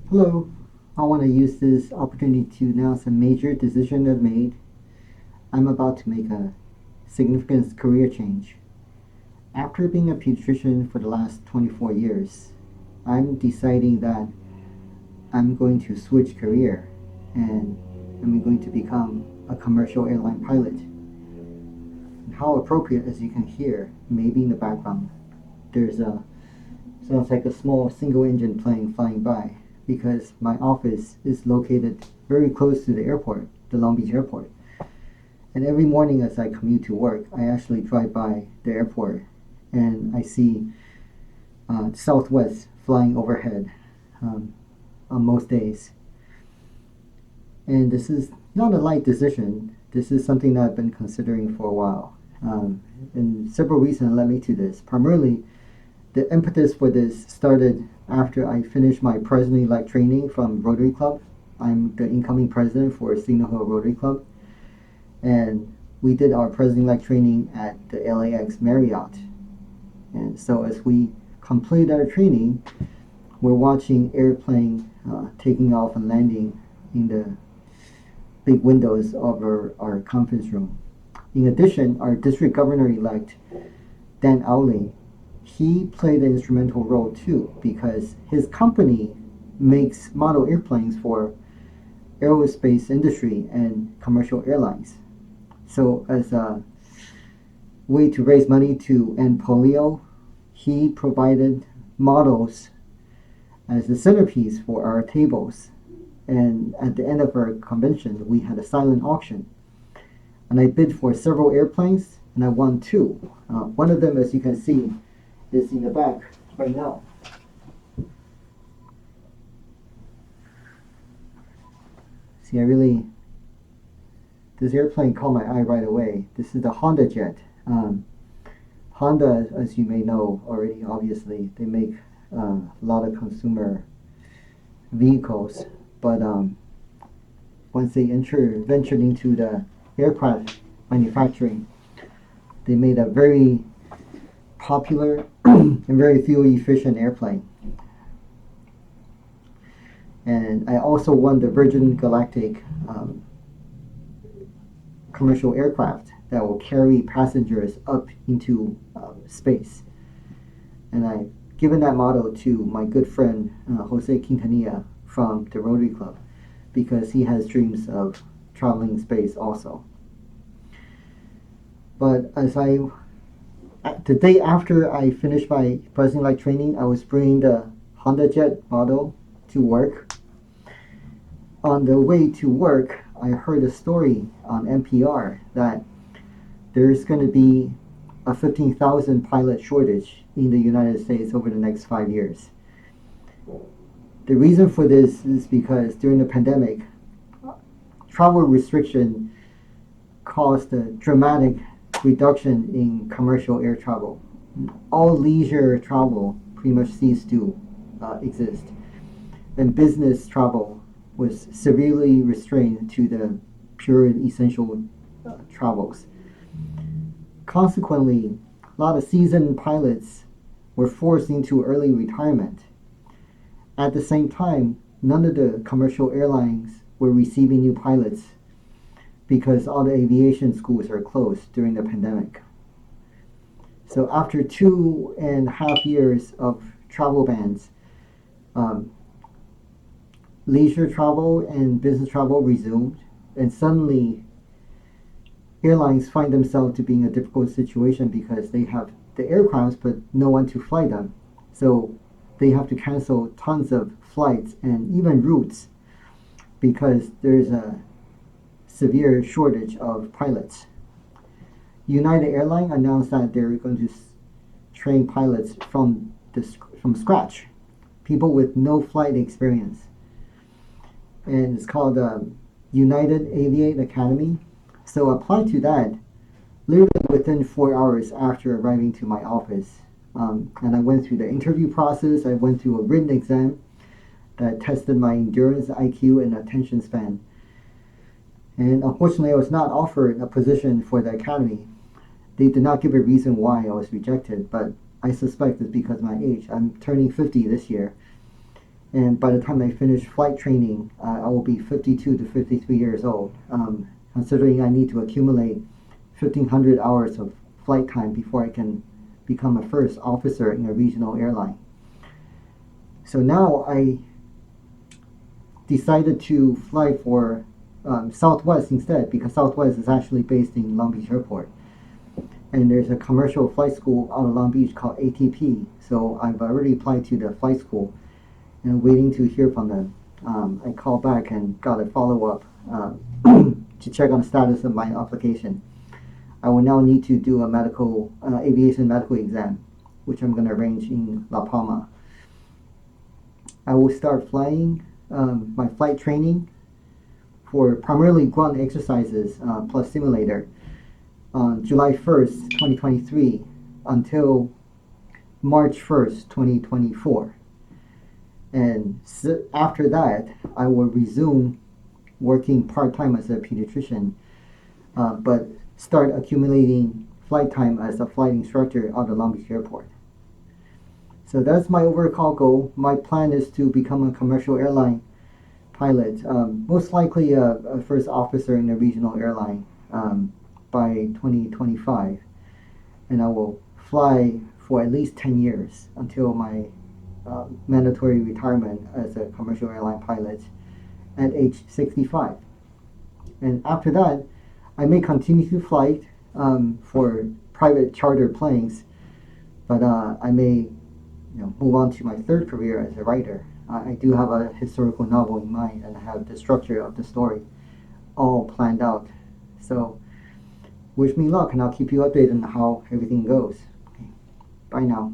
Hello, I want to use this opportunity to announce a major decision I've made. I'm about to make a significant career change. After being a pediatrician for the last 24 years, I'm deciding that I'm going to switch career and I'm going to become a commercial airline pilot. And how appropriate, as you can hear, maybe in the background, there's a sounds like a small single engine plane flying by because my office is located very close to the airport, the Long Beach airport. And every morning as I commute to work, I actually drive by the airport and I see Southwest flying overhead on most days. And this is not a light decision. This is something that I've been considering for a while. And several reasons led me to this. Primarily, the impetus for this started after I finished my president-elect training from Rotary Club. I'm the incoming president for Signal Hill Rotary Club. And we did our president-elect training at the LAX Marriott. And so as we completed our training, we're watching airplane taking off and landing in the big windows of our conference room. In addition, our district governor-elect, Dan Owley, he played an instrumental role too because his company makes model airplanes for aerospace industry and commercial airlines. So as a way to raise money to end polio, he provided models as the centerpiece for our tables. And at the end of our convention, we had a silent auction. And I bid for several airplanes and I won two. One of them, as you can see, is in the back right now. See, this airplane caught my eye right away. This is the Honda jet. Honda, as you may know already, obviously, they make a lot of consumer vehicles. But once they ventured into the aircraft manufacturing, they made a very popular and very fuel efficient airplane. And I also won the Virgin Galactic commercial aircraft that will carry passengers up into space. And I've given that model to my good friend Jose Quintanilla from the Rotary Club because he has dreams of traveling in space also. But the day after I finished my president-elect training, I was bringing the Honda Jet model to work. On the way to work, I heard a story on NPR that there's going to be a 15,000 pilot shortage in the United States over the next 5 years. The reason for this is because during the pandemic, travel restriction caused a dramatic reduction in commercial air travel. All leisure travel pretty much ceased to exist. And business travel was severely restrained to the pure and essential travels. Consequently, a lot of seasoned pilots were forced into early retirement. At the same time, none of the commercial airlines were receiving new pilots because all the aviation schools are closed during the pandemic. So after 2.5 years of travel bans, leisure travel and business travel resumed, and suddenly airlines find themselves to be in a difficult situation because they have the aircrafts but no one to fly them. So they have to cancel tons of flights and even routes because there's a severe shortage of pilots. United Airlines announced that they're going to train pilots from scratch, people with no flight experience. And it's called United Aviate Academy. So applied to that literally within 4 hours after arriving to my office. And I went through the interview process. I went through a written exam that tested my endurance, IQ, and attention span. And unfortunately, I was not offered a position for the academy. They did not give a reason why I was rejected, but I suspect it's because of my age. I'm turning 50 this year. And by the time I finish flight training, I will be 52 to 53 years old, considering I need to accumulate 1,500 hours of flight time before I can become a first officer in a regional airline. So now I decided to fly for Southwest instead, because Southwest is actually based in Long Beach Airport. And there's a commercial flight school out of Long Beach called ATP. So I've already applied to the flight school and waiting to hear from them. I called back and got a follow-up to check on the status of my application. I will now need to do a medical aviation medical exam, which I'm going to arrange in La Palma. I will start flying my flight training for primarily ground exercises plus simulator on July 1st, 2023 until March 1st, 2024. And after that, I will resume working part-time as a pediatrician, but start accumulating flight time as a flight instructor out of Long Beach Airport. So that's my overall goal. My plan is to become a commercial airline pilot, most likely a first officer in a regional airline by 2025. And I will fly for at least 10 years until my mandatory retirement as a commercial airline pilot at age 65. And after that, I may continue to fly for private charter planes, but I may move on to my third career as a writer. I do have a historical novel in mind, and I have the structure of the story all planned out. So wish me luck, and I'll keep you updated on how everything goes. Okay. Bye now.